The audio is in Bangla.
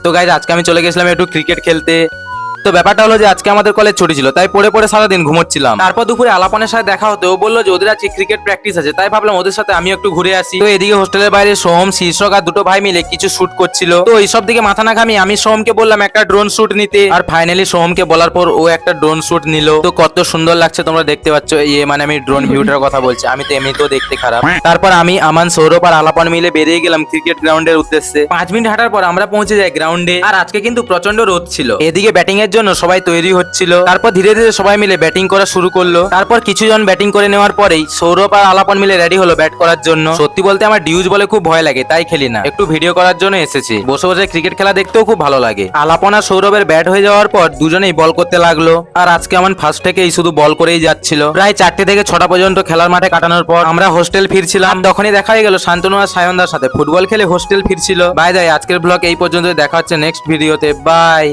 তো গাইজ আজকে আমি চলে গেছিলাম একটু ক্রিকেট খেলতে। তো ব্যাপারটা হলো যে আজকে আমাদের কলেজ ছুটি ছিল, তাই পড়ে পড়ে সারাদিন ঘুমোচ্ছিলাম। তারপর দুপুরে আলাপনের সাথে দেখা হতে ও বললো যে ওদের আজকে ক্রিকেট প্র্যাকটিস আছে, তাই ভাবলাম ওদের সাথে আমি একটু ঘুরে আসি। তো এদিকে হোস্টেলের বাইরে সোহম, শীর্ষক আর দুটো ভাই মিলে কিছু শুট করছিল। তো এইসব দিকে মাথা না ঘামিয়ে আমি সোহমকে বললাম একটা ড্রোন শুট নিতে, আর ফাইনালি সোহমকে বলার পর ও একটা ড্রোন শুট নিল। তো কত সুন্দর লাগছে তোমরা দেখতে পাচ্ছ। মানে আমি ড্রোন ভিউটার কথা বলছি, আমি তো এমনিতেও দেখতে খারাপ। তারপর আমি, আমান, সৌরভ আর আলাপন মিলে বেরিয়ে গেলাম ক্রিকেট গ্রাউন্ডের উদ্দেশ্যে। 5 মিনিট হাঁটার পর আমরা পৌঁছে যাই গ্রাউন্ডে। আর আজকে কিন্তু প্রচন্ড রোদ ছিল। এদিকে ব্যাটিং এর জন্য সবাই তৈরি হচ্ছিল। তারপর ধীরে ধীরে সবাই মিলে ব্যাটিং করা শুরু করলো। তারপর কিছুজন ব্যাটিং করে নেওয়ার পরেই সৌরভ আর আলাপন মিলে রেডি হলো ব্যাট করার জন্য। সত্যি বলতে আমার ডিউজ বলে খুব ভয় লাগে, তাই খেলি না, একটু ভিডিও করার জন্য এসেছি। বসে বসে ক্রিকেট খেলা দেখতেও খুব ভালো লাগে। আলাপন আর সৌরভের ব্যাট হয়ে যাওয়ার পর দুজনেই বল করতে লাগলো। আর আজকে আমার ফার্স্ট থেকেই শুধু বল করেই যাচ্ছিল। প্রায় 4টে থেকে 6টা পর্যন্ত খেলার মাঠে কাটানোর পর আমরা হোস্টেল ফিরছিলাম। তখনই দেখা হয়ে গেল শান্তনু আর সায়নদার সাথে ফুটবল খেলে হোস্টেল ফিরছিল। বাই বাই, আজকের ব্লগ এই পর্যন্ত। দেখা হচ্ছে নেক্সট ভিডিওতে। বাই।